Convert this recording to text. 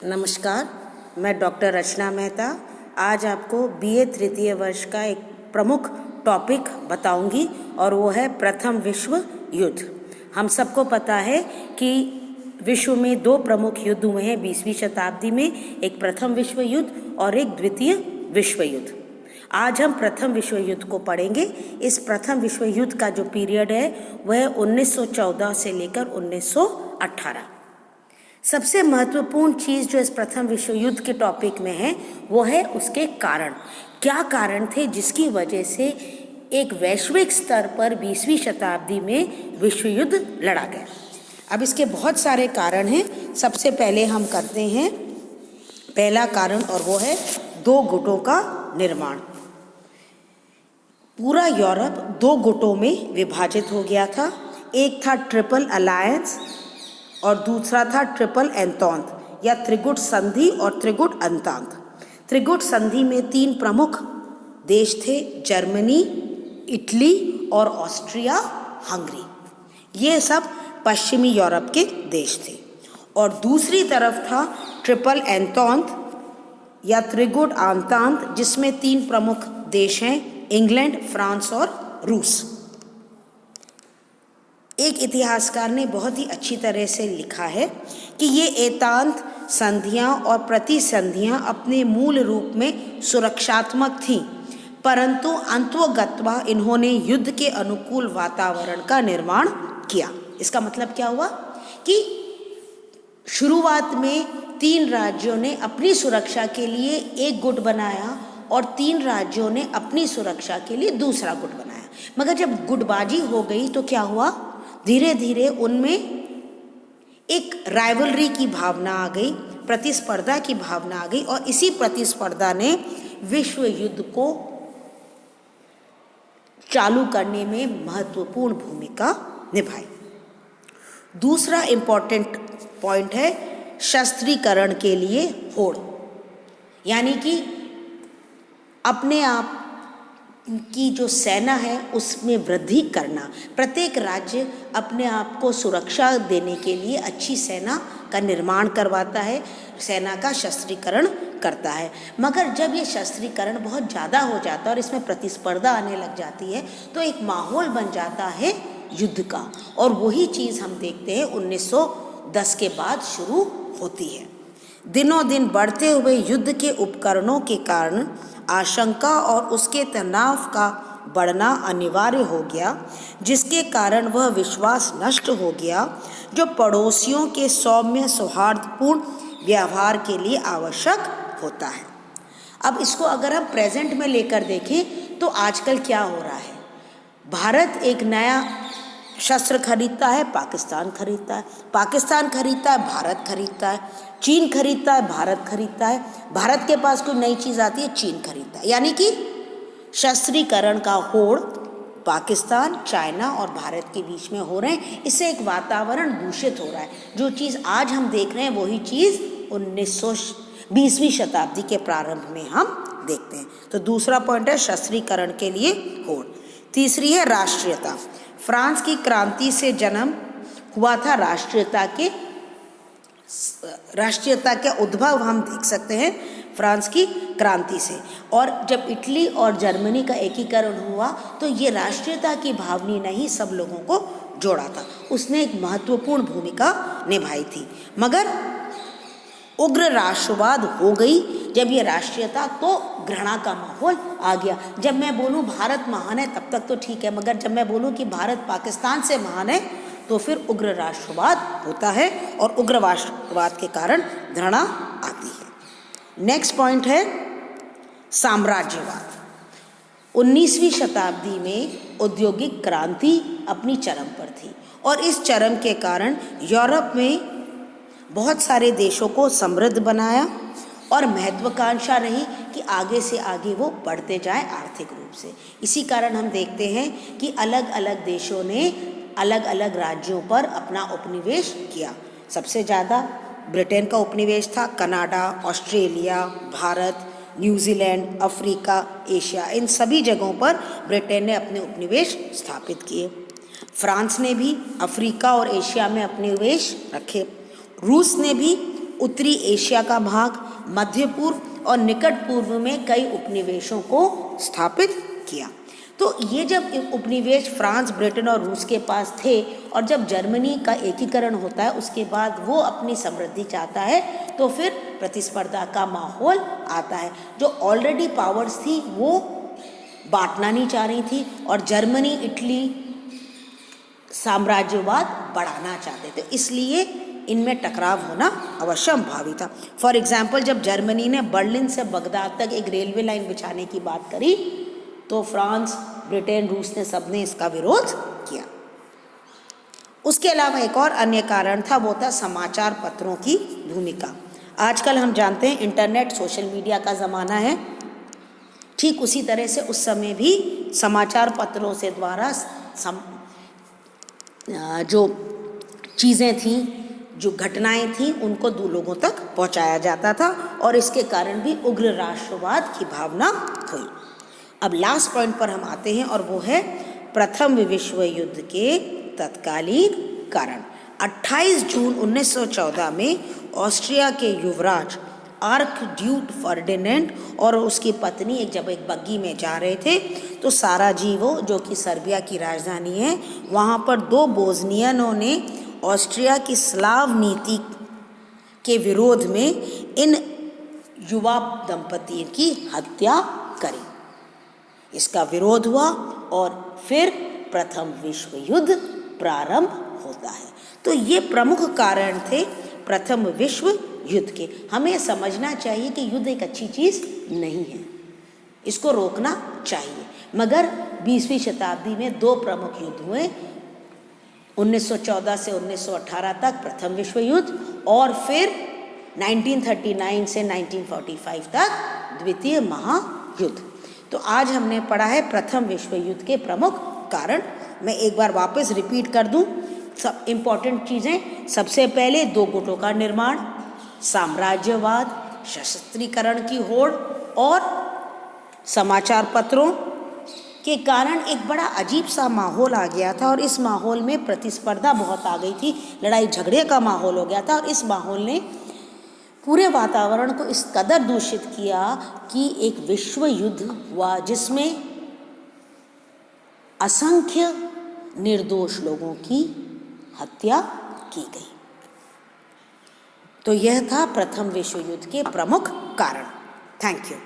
नमस्कार, मैं डॉक्टर रचना मेहता आज आपको बीए तृतीय वर्ष का एक प्रमुख टॉपिक बताऊंगी और वो है प्रथम विश्व युद्ध। हम सबको पता है कि विश्व में दो प्रमुख युद्ध हुए हैं 20वीं शताब्दी में, एक प्रथम विश्व युद्ध और एक द्वितीय विश्व युद्ध। आज हम प्रथम विश्व युद्ध को पढ़ेंगे। इस प्रथम विश्व युद्ध का जो पीरियड है वह 1914 से लेकर 1918। सबसे महत्वपूर्ण चीज़ जो इस प्रथम विश्व युद्ध के टॉपिक में है वो है उसके कारण। क्या कारण थे जिसकी वजह से एक वैश्विक स्तर पर 20वीं शताब्दी में विश्व युद्ध लड़ा गया। अब इसके बहुत सारे कारण हैं। सबसे पहले हम करते हैं पहला कारण, और वो है दो गुटों का निर्माण। पूरा यूरोप दो गुटों में विभाजित हो गया था। एक था ट्रिपल अलायंस और दूसरा था ट्रिपल एंतौंत या त्रिगुट संधि और त्रिगुट अंतांत। त्रिगुट संधि में तीन प्रमुख देश थे, जर्मनी, इटली और ऑस्ट्रिया हंगरी। ये सब पश्चिमी यूरोप के देश थे। और दूसरी तरफ था ट्रिपल एंतौंत या त्रिगुट अंतांत, जिसमें तीन प्रमुख देश हैं, इंग्लैंड, फ्रांस और रूस। एक इतिहासकार ने बहुत ही अच्छी तरह से लिखा है कि ये एतांत संधियां और प्रतिसंधियां अपने मूल रूप में सुरक्षात्मक थीं, परंतु अंतोगत्वा इन्होंने युद्ध के अनुकूल वातावरण का निर्माण किया। इसका मतलब क्या हुआ कि शुरुआत में तीन राज्यों ने अपनी सुरक्षा के लिए एक गुट बनाया और तीन राज्यों ने अपनी सुरक्षा के लिए दूसरा गुट बनाया। मगर जब गुटबाजी हो गई तो क्या हुआ, धीरे धीरे उनमें एक राइवलरी की भावना आ गई, प्रतिस्पर्धा की भावना आ गई, और इसी प्रतिस्पर्धा ने विश्व युद्ध को चालू करने में महत्वपूर्ण भूमिका निभाई। दूसरा इंपॉर्टेंट पॉइंट है शस्त्रीकरण के लिए होड़, यानी कि अपने आप की जो सेना है उसमें वृद्धि करना। प्रत्येक राज्य अपने आप को सुरक्षा देने के लिए अच्छी सेना का निर्माण करवाता है, सेना का शस्त्रीकरण करता है। मगर जब ये शस्त्रीकरण बहुत ज़्यादा हो जाता है और इसमें प्रतिस्पर्धा आने लग जाती है तो एक माहौल बन जाता है युद्ध का, और वही चीज़ हम देखते हैं 1910 के बाद शुरू होती है। दिनों दिन बढ़ते हुए युद्ध के उपकरणों के कारण आशंका और उसके तनाव का बढ़ना अनिवार्य हो गया, जिसके कारण वह विश्वास नष्ट हो गया जो पड़ोसियों के सौम्य सौहार्दपूर्ण व्यवहार के लिए आवश्यक होता है। अब इसको अगर हम प्रेजेंट में लेकर देखें तो आजकल क्या हो रहा है, भारत एक नया शस्त्र खरीदता है, पाकिस्तान खरीदता है, पाकिस्तान खरीदता है, भारत खरीदता है, चीन खरीदता है, भारत खरीदता है, भारत के पास कोई नई चीज़ आती है, चीन खरीदता है। यानी कि शस्त्रीकरण का होड़ पाकिस्तान, चाइना और भारत के बीच में हो रहे हैं। इससे एक वातावरण दूषित हो रहा है। जो चीज़ आज हम देख रहे हैं वही चीज़ 20वीं शताब्दी के प्रारंभ में हम देखते हैं। तो दूसरा पॉइंट है शस्त्रीकरण के लिए होड़। तीसरी है राष्ट्रीयता। फ्रांस की क्रांति से जन्म हुआ था राष्ट्रीयता का उद्भव हम देख सकते हैं फ्रांस की क्रांति से। और जब इटली और जर्मनी का एकीकरण हुआ तो ये राष्ट्रीयता की भावना ने ही सब लोगों को जोड़ा था, उसने एक महत्वपूर्ण भूमिका निभाई थी। मगर उग्र राष्ट्रवाद हो गई जब ये राष्ट्रीयता, तो घृणा का माहौल आ गया। जब मैं बोलूँ भारत महान है तब तक तो ठीक है, मगर जब मैं बोलूँ कि भारत पाकिस्तान से महान है तो फिर उग्र राष्ट्रवाद होता है और उग्र राष्ट्रवाद के कारण घृणा आती है। नेक्स्ट पॉइंट है साम्राज्यवाद। 19वीं शताब्दी में औद्योगिक क्रांति अपनी चरम पर थी और इस चरम के कारण यूरोप में बहुत सारे देशों को समृद्ध बनाया और महत्वाकांक्षा रही कि आगे से आगे वो बढ़ते जाएं आर्थिक रूप से। इसी कारण हम देखते हैं कि अलग अलग देशों ने अलग अलग राज्यों पर अपना उपनिवेश किया। सबसे ज़्यादा ब्रिटेन का उपनिवेश था, Canada, Australia, Bharat, New Zealand, Africa, Asia, इन सभी जगहों पर ब्रिटेन ने अपने उपनिवेश स्थापित किए। फ्रांस ने भी अफ्रीका और एशिया में अपने उपनिवेश रखे। रूस ने भी उत्तरी एशिया का भाग, मध्य पूर्व और निकट पूर्व में कई उपनिवेशों को स्थापित किया। तो ये जब उपनिवेश फ्रांस, ब्रिटेन और रूस के पास थे और जब जर्मनी का एकीकरण होता है उसके बाद वो अपनी समृद्धि चाहता है तो फिर प्रतिस्पर्धा का माहौल आता है। जो ऑलरेडी पावर्स थी वो बांटना नहीं चाह रही थी और जर्मनी, इटली साम्राज्यवाद बढ़ाना चाहते थे, इसलिए इनमें टकराव होना अवश्यंभावी था। फॉर एग्जाम्पल, जब जर्मनी ने बर्लिन से बगदाद तक एक रेलवे लाइन बिछाने की बात करी तो फ्रांस, ब्रिटेन, रूस ने सबने इसका विरोध किया। उसके अलावा एक और अन्य कारण था, वो था समाचार पत्रों की भूमिका। आजकल हम जानते हैं इंटरनेट, सोशल मीडिया का ज़माना है, ठीक उसी तरह से उस समय भी समाचार पत्रों से द्वारा जो चीज़ें थीं, जो घटनाएं थीं, उनको लोगों तक पहुंचाया जाता था और इसके कारण भी उग्र राष्ट्रवाद की भावना हुई। अब लास्ट पॉइंट पर हम आते हैं और वो है प्रथम विश्व युद्ध के तत्कालीन कारण। 28 जून 1914 में ऑस्ट्रिया के युवराज आर्कड्यूक फर्डिनेंड और उसकी पत्नी जब एक बग्गी में जा रहे थे तो साराजेवो, जो कि सर्बिया की राजधानी है, वहाँ पर 2 बोस्नियनों ने ऑस्ट्रिया की स्लाव नीति के विरोध में इन युवा दंपति की हत्या करी। इसका विरोध हुआ और फिर प्रथम विश्व युद्ध प्रारंभ होता है। तो ये प्रमुख कारण थे प्रथम विश्व युद्ध के। हमें समझना चाहिए कि युद्ध एक अच्छी चीज़ नहीं है, इसको रोकना चाहिए, मगर 20वीं शताब्दी में 2 प्रमुख युद्ध हुए, 1914 से 1918 तक प्रथम विश्व युद्ध और फिर 1939 से 1945 तक द्वितीय महायुद्ध। तो आज हमने पढ़ा है प्रथम विश्व युद्ध के प्रमुख कारण। मैं एक बार वापस रिपीट कर दूं सब इम्पॉर्टेंट चीज़ें। सबसे पहले 2 गुटों का निर्माण, साम्राज्यवाद, सशस्त्रीकरण की होड़ और समाचार पत्रों के कारण एक बड़ा अजीब सा माहौल आ गया था और इस माहौल में प्रतिस्पर्धा बहुत आ गई थी, लड़ाई झगड़े का माहौल हो गया था और इस माहौल ने पूरे वातावरण को इस कदर दूषित किया कि एक विश्व युद्ध हुआ जिसमें असंख्य निर्दोष लोगों की हत्या की गई। तो यह था प्रथम विश्व युद्ध के प्रमुख कारण। Thank you.